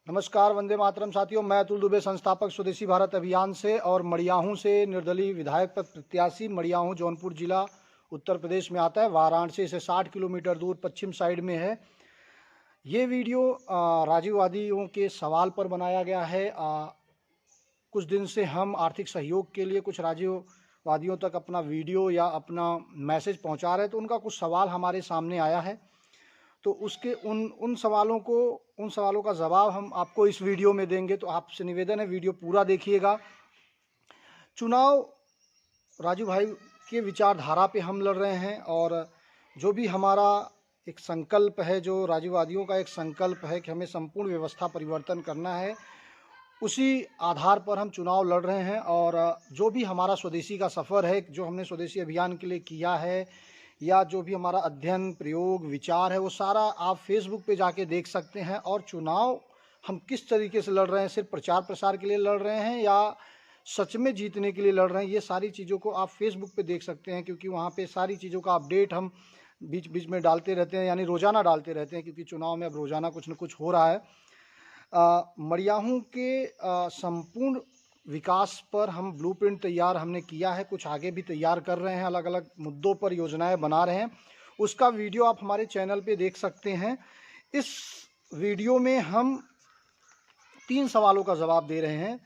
नमस्कार, वंदे मातरम साथियों। मैं अतुल दुबे, संस्थापक स्वदेशी भारत अभियान से और मड़ियाहूं से निर्दलीय विधायक पद प्रत्याशी। मड़ियाहूं जौनपुर जिला उत्तर प्रदेश में आता है। वाराणसी से 60 किलोमीटर दूर पश्चिम साइड में है। ये वीडियो राजीववादियों के सवाल पर बनाया गया है। कुछ दिन से हम आर्थिक सहयोग के लिए कुछ राजीववादियों तक अपना वीडियो या अपना मैसेज पहुंचा रहे हैं, तो उनका कुछ सवाल हमारे सामने आया है। तो उसके उन सवालों का जवाब हम आपको इस वीडियो में देंगे। तो आपसे निवेदन है, वीडियो पूरा देखिएगा। चुनाव राजू भाई के विचारधारा पे हम लड़ रहे हैं और जो भी हमारा एक संकल्प है, जो राजूवादियों का एक संकल्प है कि हमें संपूर्ण व्यवस्था परिवर्तन करना है, उसी आधार पर हम चुनाव लड़ रहे हैं। और जो भी हमारा स्वदेशी का सफ़र है, जो हमने स्वदेशी अभियान के लिए किया है, या जो भी हमारा अध्ययन, प्रयोग, विचार है, वो सारा आप फेसबुक पे जाके देख सकते हैं। और चुनाव हम किस तरीके से लड़ रहे हैं, सिर्फ प्रचार प्रसार के लिए लड़ रहे हैं या सच में जीतने के लिए लड़ रहे हैं, ये सारी चीज़ों को आप फेसबुक पे देख सकते हैं, क्योंकि वहाँ पे सारी चीज़ों का अपडेट हम बीच बीच में डालते रहते हैं, यानी रोज़ाना डालते रहते हैं, क्योंकि चुनाव में अब रोज़ाना कुछ न कुछ हो रहा है। मड़ियाहूं के संपूर्ण विकास पर हम ब्लूप्रिंट तैयार हमने किया है, कुछ आगे भी तैयार कर रहे हैं, अलग अलग मुद्दों पर योजनाएं बना रहे हैं। उसका वीडियो आप हमारे चैनल पे देख सकते हैं। इस वीडियो में हम 3 सवालों का जवाब दे रहे हैं।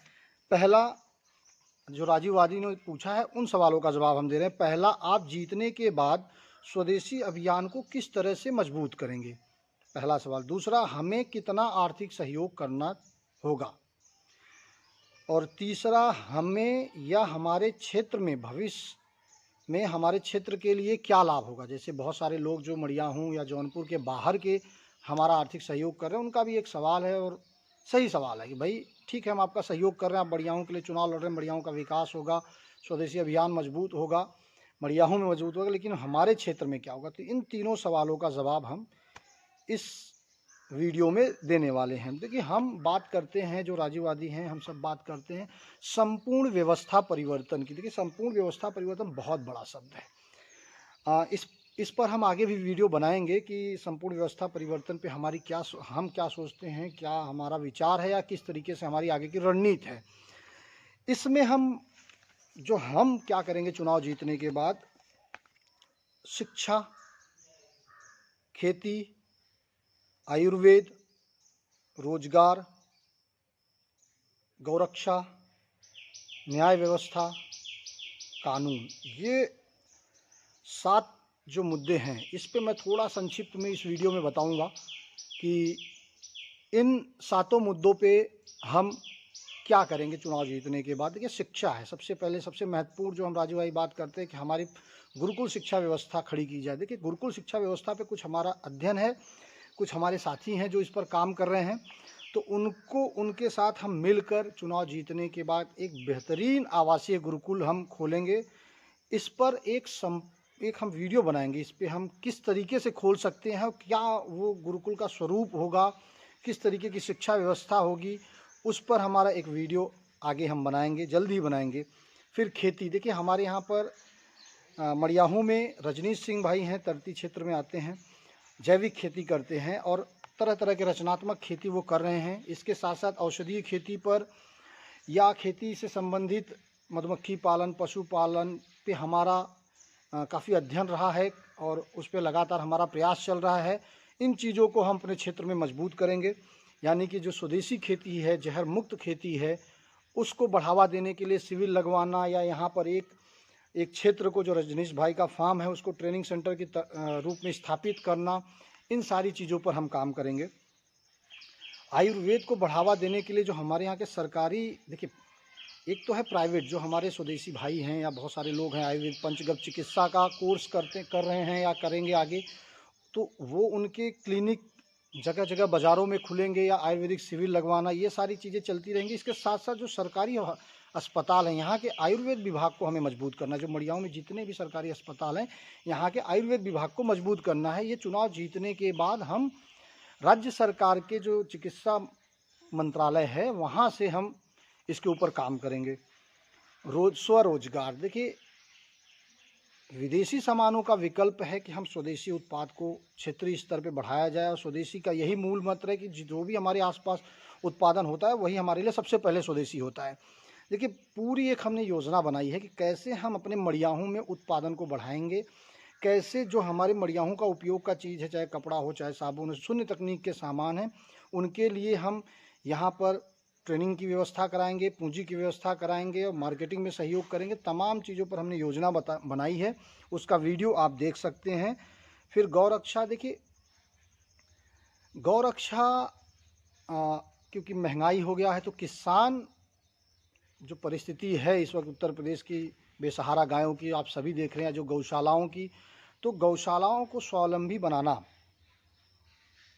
पहला, जो राजीववादी ने पूछा है, उन सवालों का जवाब हम दे रहे हैं। पहला, आप जीतने के बाद स्वदेशी अभियान को किस तरह से मजबूत करेंगे, पहला सवाल। दूसरा, हमें कितना आर्थिक सहयोग करना होगा। और तीसरा, हमें या हमारे क्षेत्र में भविष्य में हमारे क्षेत्र के लिए क्या लाभ होगा। जैसे बहुत सारे लोग जो मड़ियाहूं या जौनपुर के बाहर के हमारा आर्थिक सहयोग कर रहे हैं, उनका भी एक सवाल है और सही सवाल है कि भाई ठीक है, हम आपका सहयोग कर रहे हैं, आप मड़ियाहूं के लिए चुनाव लड़ रहे हैं, मड़ियाहूं का विकास होगा, स्वदेशी अभियान मजबूत होगा, मड़ियाहूं में मजबूत होगा, लेकिन हमारे क्षेत्र में क्या होगा। तो इन तीनों सवालों का जवाब हम इस वीडियो में देने वाले हैं। देखिए, हम बात करते हैं, जो राजीववादी हैं, हम सब बात करते हैं संपूर्ण व्यवस्था परिवर्तन की। देखिए, संपूर्ण व्यवस्था परिवर्तन बहुत बड़ा शब्द है। इस पर हम आगे भी वीडियो बनाएंगे कि संपूर्ण व्यवस्था परिवर्तन पे हमारी हम क्या सोचते हैं, क्या हमारा विचार है, या किस तरीके से हमारी आगे की रणनीति है। इसमें हम क्या करेंगे चुनाव जीतने के बाद, शिक्षा, खेती, आयुर्वेद, रोजगार, गौरक्षा, न्याय व्यवस्था, कानून, ये 7 जो मुद्दे हैं, इस पे मैं थोड़ा संक्षिप्त में इस वीडियो में बताऊंगा कि इन 7 मुद्दों पे हम क्या करेंगे चुनाव जीतने के बाद। देखिए, शिक्षा है सबसे पहले, सबसे महत्वपूर्ण जो हम राजू भाई बात करते हैं कि हमारी गुरुकुल शिक्षा व्यवस्था खड़ी की जाए। देखिए, गुरुकुल शिक्षा व्यवस्था पे कुछ हमारा अध्ययन है, कुछ हमारे साथी हैं जो इस पर काम कर रहे हैं, तो उनके साथ हम मिलकर चुनाव जीतने के बाद एक बेहतरीन आवासीय गुरुकुल हम खोलेंगे। इस पर एक हम वीडियो बनाएंगे, इस पे हम किस तरीके से खोल सकते हैं, क्या वो गुरुकुल का स्वरूप होगा, किस तरीके की शिक्षा व्यवस्था होगी, उस पर हमारा एक वीडियो आगे हम बनाएंगे, जल्द ही बनाएंगे। फिर खेती, देखिए हमारे यहाँ पर मड़ियाहूं में रजनीश सिंह भाई हैं, तरती क्षेत्र में आते हैं, जैविक खेती करते हैं और तरह तरह के रचनात्मक खेती वो कर रहे हैं। इसके साथ साथ औषधीय खेती पर या खेती से संबंधित मधुमक्खी पालन, पशुपालन पे हमारा काफ़ी अध्ययन रहा है और उस पर लगातार हमारा प्रयास चल रहा है। इन चीज़ों को हम अपने क्षेत्र में मजबूत करेंगे, यानी कि जो स्वदेशी खेती है, जहर मुक्त खेती है, उसको बढ़ावा देने के लिए सिविल लगवाना, या यहाँ पर एक क्षेत्र को, जो रजनीश भाई का फार्म है, उसको ट्रेनिंग सेंटर के रूप में स्थापित करना, इन सारी चीज़ों पर हम काम करेंगे। आयुर्वेद को बढ़ावा देने के लिए जो हमारे यहाँ के सरकारी, देखिए एक तो है प्राइवेट, जो हमारे स्वदेशी भाई हैं या बहुत सारे लोग हैं, आयुर्वेद पंचगव्य चिकित्सा का कोर्स कर रहे हैं या करेंगे आगे, तो वो उनके क्लिनिक जगह जगह बाज़ारों में खुलेंगे या आयुर्वेदिक शिविर लगवाना, ये सारी चीज़ें चलती रहेंगी। इसके साथ साथ जो सरकारी अस्पताल हैं, यहाँ के आयुर्वेद विभाग को हमें मजबूत करना है। जो मड़ियाहूं में जितने भी सरकारी अस्पताल हैं, यहाँ के आयुर्वेद विभाग को मजबूत करना है। ये चुनाव जीतने के बाद हम राज्य सरकार के जो चिकित्सा मंत्रालय है, वहाँ से हम इसके ऊपर काम करेंगे। स्वरोजगार, देखिए विदेशी सामानों का विकल्प है कि हम स्वदेशी उत्पाद को क्षेत्रीय स्तर पे बढ़ाया जाए, और स्वदेशी का यही मूल मंत्र है कि जो भी हमारे आसपास उत्पादन होता है वही हमारे लिए सबसे पहले स्वदेशी होता है। देखिए, पूरी एक हमने योजना बनाई है कि कैसे हम अपने मड़ियाहों में उत्पादन को बढ़ाएंगे, कैसे जो हमारे मड़ियाहों का उपयोग का चीज़ है, चाहे कपड़ा हो चाहे साबुन हो, शून्य तकनीक के सामान हैं, उनके लिए हम यहाँ पर ट्रेनिंग की व्यवस्था कराएंगे, पूंजी की व्यवस्था कराएंगे और मार्केटिंग में सहयोग करेंगे। तमाम चीज़ों पर हमने योजना बनाई है, उसका वीडियो आप देख सकते हैं। फिर गौरक्षा, देखिए गौरक्षा क्योंकि महंगाई हो गया है तो किसान जो परिस्थिति है इस वक्त उत्तर प्रदेश की, बेसहारा गायों की आप सभी देख रहे हैं, जो गौशालाओं की, तो गौशालाओं को स्वावलंबी बनाना,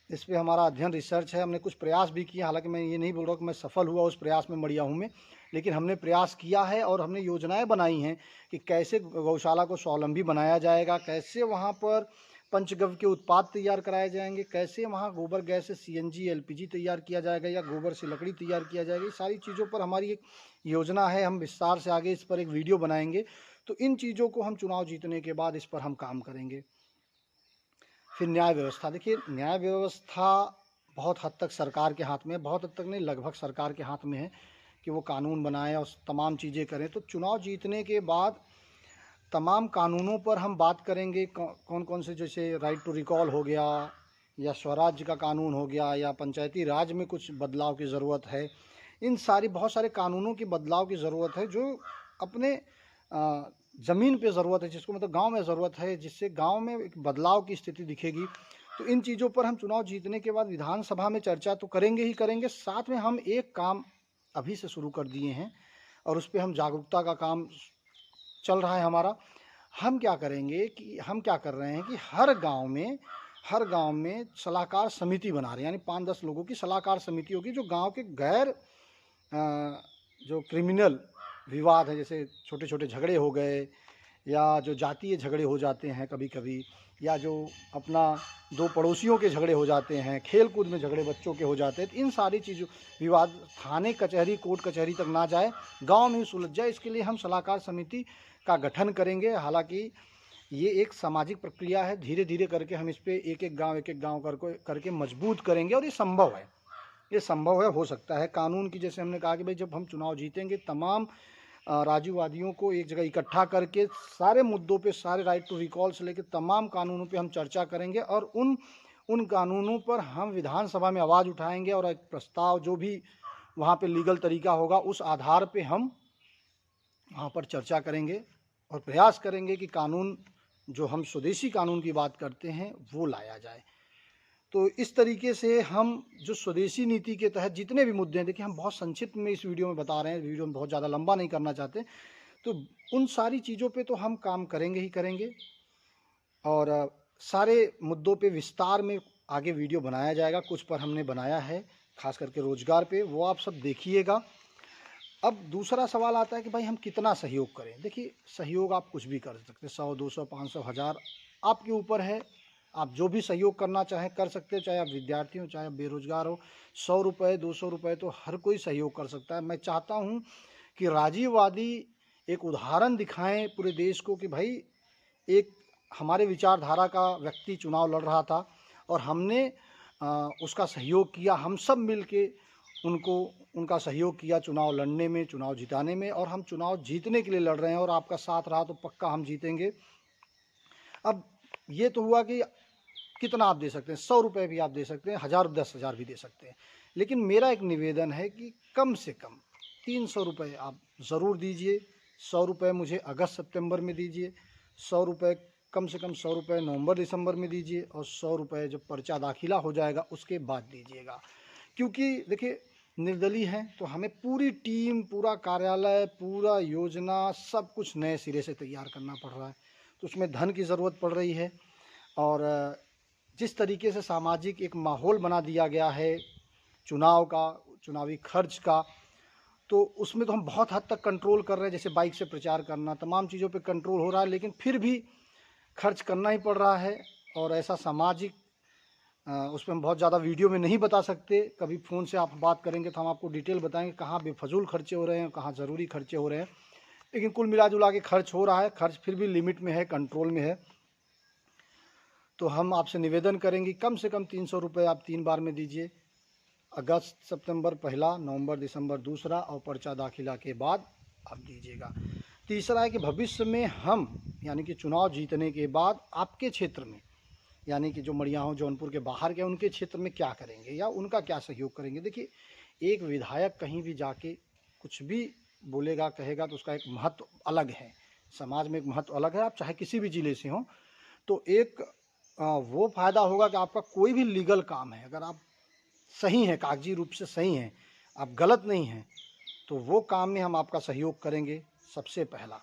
इस पे हमारा अध्ययन रिसर्च है। हमने कुछ प्रयास भी किया, हालांकि मैं ये नहीं बोल रहा कि मैं सफल हुआ उस प्रयास में मड़ियाहूं में, लेकिन हमने प्रयास किया है और हमने योजनाएं बनाई हैं कि कैसे गौशाला को स्वावलंबी बनाया जाएगा, कैसे वहाँ पर पंचगव्य के उत्पाद तैयार कराए जाएंगे, कैसे वहाँ गोबर गैस से CNG LPG तैयार किया जाएगा या गोबर से लकड़ी तैयार किया जाएगा। ये सारी चीज़ों पर हमारी एक योजना है, हम विस्तार से आगे इस पर एक वीडियो बनाएंगे। तो इन चीज़ों को हम चुनाव जीतने के बाद इस पर हम काम करेंगे। फिर न्याय व्यवस्था, देखिए न्याय व्यवस्था बहुत हद तक सरकार के हाथ में है, बहुत हद तक नहीं, लगभग सरकार के हाथ में है कि वो कानून बनाए और तमाम चीज़ें करें। तो चुनाव जीतने के बाद तमाम कानूनों पर हम बात करेंगे, कौन कौन से, जैसे राइट टू रिकॉल हो गया या स्वराज्य का कानून हो गया या पंचायती राज में कुछ बदलाव की ज़रूरत है। इन सारी बहुत सारे कानूनों की बदलाव की ज़रूरत है जो अपने ज़मीन पे ज़रूरत है, जिसको मतलब गांव में ज़रूरत है, जिससे गांव में एक बदलाव की स्थिति दिखेगी। तो इन चीज़ों पर हम चुनाव जीतने के बाद विधानसभा में चर्चा तो करेंगे ही करेंगे, साथ में हम एक काम अभी से शुरू कर दिए हैं और उस पर हम जागरूकता का काम चल रहा है हमारा। हम क्या करेंगे कि हम क्या कर रहे हैं कि हर गांव में सलाहकार समिति बना रहे हैं, यानी 5-10 लोगों की सलाहकार समिति होगी जो गांव के गैर जो क्रिमिनल विवाद है, जैसे छोटे छोटे झगड़े हो गए या जो जातीय झगड़े हो जाते हैं कभी कभी, या जो अपना दो पड़ोसियों के झगड़े हो जाते हैं, खेल कूद में झगड़े बच्चों के हो जाते हैं, तो इन सारी चीज़ों विवाद थाने कचहरी कोर्ट कचहरी तक ना जाए, गांव में ही सुलझ जाए, इसके लिए हम सलाहकार समिति का गठन करेंगे। हालांकि ये एक सामाजिक प्रक्रिया है, धीरे धीरे करके हम इस पर एक एक गाँव करके मजबूत करेंगे, और ये संभव है, ये संभव है, हो सकता है। कानून की, जैसे हमने कहा कि भाई जब हम चुनाव जीतेंगे तमाम राजूवादियों को एक जगह इकट्ठा करके सारे मुद्दों पे, सारे राइट टू रिकॉल से लेकर तमाम कानूनों पे हम चर्चा करेंगे और उन कानूनों पर हम विधानसभा में आवाज़ उठाएंगे और एक प्रस्ताव जो भी वहाँ पे लीगल तरीका होगा उस आधार पे हम वहाँ पर चर्चा करेंगे और प्रयास करेंगे कि कानून, जो हम स्वदेशी कानून की बात करते हैं, वो लाया जाए। तो इस तरीके से हम जो स्वदेशी नीति के तहत जितने भी मुद्दे हैं, देखिए हम बहुत संक्षिप्त में इस वीडियो में बता रहे हैं, वीडियो में बहुत ज़्यादा लंबा नहीं करना चाहते, तो उन सारी चीज़ों पे तो हम काम करेंगे ही करेंगे और सारे मुद्दों पे विस्तार में आगे वीडियो बनाया जाएगा। कुछ पर हमने बनाया है, खास करके रोजगार पे, वो आप सब देखिएगा। अब दूसरा सवाल आता है कि भाई हम कितना सहयोग करें। देखिए सहयोग आप कुछ भी कर सकते हैं, 100, 200, 500, 1000 आपके ऊपर है, आप जो भी सहयोग करना चाहें कर सकते हो, चाहे आप विद्यार्थी हो चाहे आप बेरोजगार हो। 100 रुपये 200 रुपये तो हर कोई सहयोग कर सकता है। मैं चाहता हूं कि राजीववादी एक उदाहरण दिखाएं पूरे देश को कि भाई एक हमारे विचारधारा का व्यक्ति चुनाव लड़ रहा था और हमने उसका सहयोग किया, हम सब मिल के उनका सहयोग किया चुनाव लड़ने में, चुनाव जिताने में, और हम चुनाव जीतने के लिए लड़ रहे हैं और आपका साथ रहा तो पक्का हम जीतेंगे। अब ये तो हुआ कि कितना आप दे सकते हैं, 100 रुपये भी आप दे सकते हैं, 1000, 10,000 भी दे सकते हैं, लेकिन मेरा एक निवेदन है कि कम से कम 300 रुपये आप ज़रूर दीजिए। 100 रुपये मुझे अगस्त सितंबर में दीजिए, 100 रुपये कम से कम 100 रुपये नवंबर दिसंबर में दीजिए, और 100 रुपये जब पर्चा दाखिला हो जाएगा उसके बाद दीजिएगा। क्योंकि देखिए निर्दलीय हैं तो हमें पूरी टीम, पूरा कार्यालय, पूरा योजना, सब कुछ नए सिरे से तैयार करना पड़ रहा है, तो उसमें धन की ज़रूरत पड़ रही है। और जिस तरीके से सामाजिक एक माहौल बना दिया गया है चुनाव का, चुनावी खर्च का, तो उसमें तो हम बहुत हद तक कंट्रोल कर रहे हैं, जैसे बाइक से प्रचार करना, तमाम चीज़ों पे कंट्रोल हो रहा है, लेकिन फिर भी खर्च करना ही पड़ रहा है। और ऐसा सामाजिक उसमें हम बहुत ज़्यादा वीडियो में नहीं बता सकते, कभी फ़ोन से आप बात करेंगे तो हम आपको डिटेल बताएंगे कहाँ बेफजूल खर्चे हो रहे हैं, कहाँ ज़रूरी खर्चे हो रहे हैं। लेकिन कुल मिला जुला के खर्च हो रहा है, खर्च फिर भी लिमिट में है, कंट्रोल में है। तो हम आपसे निवेदन करेंगे कम से कम 300 रुपये आप 3 बार में दीजिए। अगस्त सितंबर पहला, नवंबर दिसंबर दूसरा और पर्चा दाखिला के बाद आप दीजिएगा। तीसरा है कि भविष्य में हम यानी कि चुनाव जीतने के बाद आपके क्षेत्र में यानी कि जो मड़ियाहूं जौनपुर के बाहर के उनके क्षेत्र में क्या करेंगे या उनका क्या सहयोग करेंगे। देखिए, एक विधायक कहीं भी जाके कुछ भी बोलेगा कहेगा तो उसका एक महत्व अलग है, समाज में एक महत्व अलग है। आप चाहे किसी भी ज़िले से हों, तो एक वो फ़ायदा होगा कि आपका कोई भी लीगल काम है, अगर आप सही हैं, कागजी रूप से सही हैं, आप गलत नहीं हैं, तो वो काम में हम आपका सहयोग करेंगे। सबसे पहला,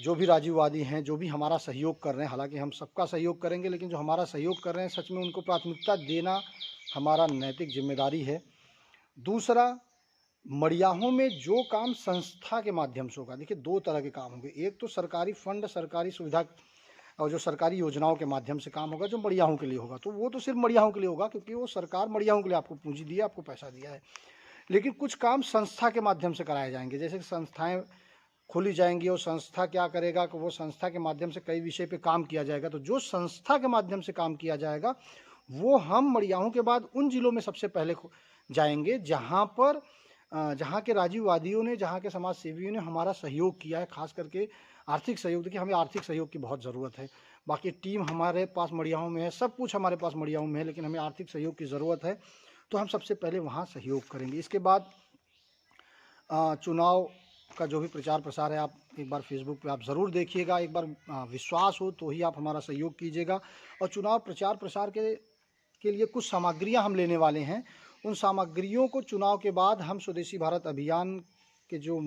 जो भी राजीववादी हैं, जो भी हमारा सहयोग कर रहे हैं, हालांकि हम सबका सहयोग करेंगे, लेकिन जो हमारा सहयोग कर रहे हैं सच में उनको प्राथमिकता देना हमारा नैतिक जिम्मेदारी है। दूसरा, मड़ियाहूं में जो काम संस्था के माध्यम से होगा, देखिए 2 तरह के काम होंगे। एक तो सरकारी फंड, सरकारी सुविधा और जो सरकारी योजनाओं के माध्यम से काम होगा जो मड़ियाहूं के लिए होगा, तो वो तो सिर्फ मड़ियाहूं के लिए होगा क्योंकि वो सरकार मड़ियाहूं के लिए आपको पूंजी दी है, आपको पैसा दिया है। लेकिन कुछ काम संस्था के माध्यम से कराए जाएंगे, जैसे कि संस्थाएं खोली जाएंगी और संस्था क्या करेगा कि वो संस्था के माध्यम से कई विषय पे काम किया जाएगा। तो जो संस्था के माध्यम से काम किया जाएगा वो हम मड़ियाहूं के बाद उन जिलों में सबसे पहले जाएंगे जहां पर जहां के राजीववादियों ने, जहां के समाज सेवियों ने हमारा सहयोग किया है, खास करके आर्थिक सहयोग। देखिए, हमें आर्थिक सहयोग की बहुत ज़रूरत है। बाकी टीम हमारे पास मड़ियाहूं में है, सब कुछ हमारे पास मड़ियाहूं में है, लेकिन हमें आर्थिक सहयोग की ज़रूरत है, तो हम सबसे पहले वहाँ सहयोग करेंगे। इसके बाद चुनाव का जो भी प्रचार प्रसार है, आप एक बार फेसबुक पे आप ज़रूर देखिएगा, एक बार विश्वास हो तो ही आप हमारा सहयोग कीजिएगा। और चुनाव प्रचार प्रसार के लिए कुछ सामग्रियां हम लेने वाले हैं। उन सामग्रियों को चुनाव के बाद हम स्वदेशी भारत अभियान के जो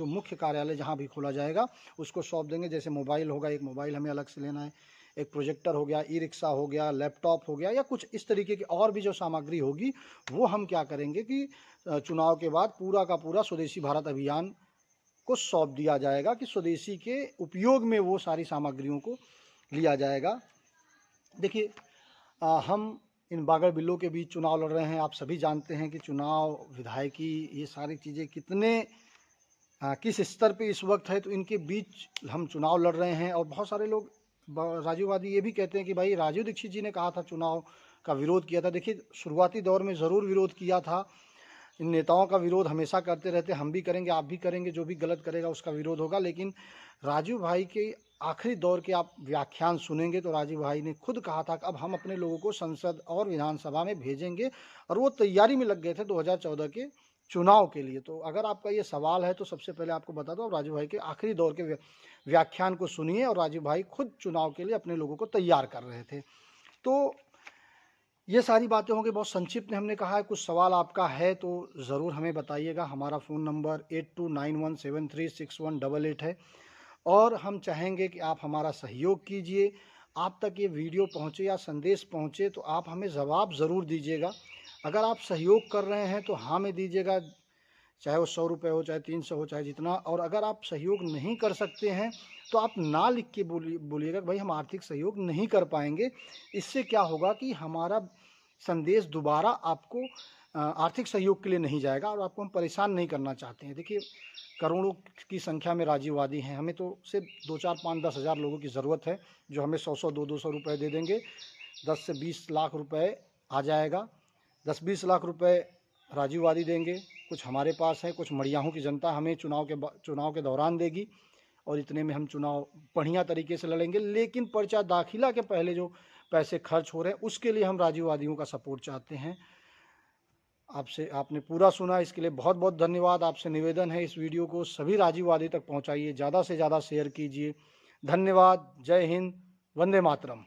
मुख्य कार्यालय जहां भी खोला जाएगा उसको सौंप देंगे। जैसे मोबाइल होगा, एक मोबाइल हमें अलग से लेना है, एक प्रोजेक्टर हो गया, ई रिक्शा हो गया, लैपटॉप हो गया, या कुछ इस तरीके की और भी जो सामग्री होगी वो हम क्या करेंगे कि चुनाव के बाद पूरा का पूरा स्वदेशी भारत अभियान को सौंप दिया जाएगा कि स्वदेशी के उपयोग में वो सारी सामग्रियों को लिया जाएगा। देखिए, हम इन बागड़ बिल्लों के बीच चुनाव लड़ रहे हैं। आप सभी जानते हैं कि चुनाव, विधायकी, ये सारी चीज़ें कितने किस स्तर पे इस वक्त है, तो इनके बीच हम चुनाव लड़ रहे हैं। और बहुत सारे लोग राजीववादी ये भी कहते हैं कि भाई राजीव दीक्षित जी ने कहा था, चुनाव का विरोध किया था। देखिए, शुरुआती दौर में ज़रूर विरोध किया था, इन नेताओं का विरोध हमेशा करते रहते, हम भी करेंगे, आप भी करेंगे, जो भी गलत करेगा उसका विरोध होगा। लेकिन राजीव भाई के आखिरी दौर के आप व्याख्यान सुनेंगे तो राजीव भाई ने खुद कहा था कि अब हम अपने लोगों को संसद और विधानसभा में भेजेंगे, और वो तैयारी में लग गए थे 2014 के चुनाव के लिए। तो अगर आपका ये सवाल है तो सबसे पहले आपको बता दो, राजीव भाई के आखिरी दौर के व्याख्यान को सुनिए, और राजीव भाई खुद चुनाव के लिए अपने लोगों को तैयार कर रहे थे। तो ये सारी बातें होंगी, बहुत संक्षिप्त में हमने कहा है। कुछ सवाल आपका है तो ज़रूर हमें बताइएगा। हमारा फ़ोन नंबर 8291736188 है, और हम चाहेंगे कि आप हमारा सहयोग कीजिए। आप तक ये वीडियो पहुँचे या संदेश पहुँचे तो आप हमें जवाब ज़रूर दीजिएगा। अगर आप सहयोग कर रहे हैं तो हाँ में दीजिएगा, चाहे वो 100 रुपये हो, चाहे 300 हो, चाहे जितना। और अगर आप सहयोग नहीं कर सकते हैं तो आप ना लिख के बोलिएगा कि भाई हम आर्थिक सहयोग नहीं कर पाएंगे। इससे क्या होगा कि हमारा संदेश दोबारा आपको आर्थिक सहयोग के लिए नहीं जाएगा, और आपको हम परेशान नहीं करना चाहते हैं। देखिए, करोड़ों की संख्या में राजीववादी हैं, हमें तो सिर्फ 2, 4, 5, 10 हज़ार लोगों की ज़रूरत है जो हमें 100-100, 200 रुपये दे देंगे। 10 से 20 लाख रुपए आ जाएगा। 10-20 लाख रुपए राजीववादी देंगे, कुछ हमारे पास है, कुछ मड़ियाहूं की जनता हमें चुनाव के दौरान देगी, और इतने में हम चुनाव बढ़िया तरीके से लड़ेंगे। लेकिन पर्चा दाखिला के पहले जो पैसे खर्च हो रहे हैं उसके लिए हम राजीववादियों का सपोर्ट चाहते हैं। आपने पूरा सुना, इसके लिए बहुत बहुत धन्यवाद। आपसे निवेदन है, इस वीडियो को सभी राजीववादी तक पहुंचाइए, ज़्यादा से ज़्यादा शेयर कीजिए। धन्यवाद। जय हिंद, वंदे मातरम।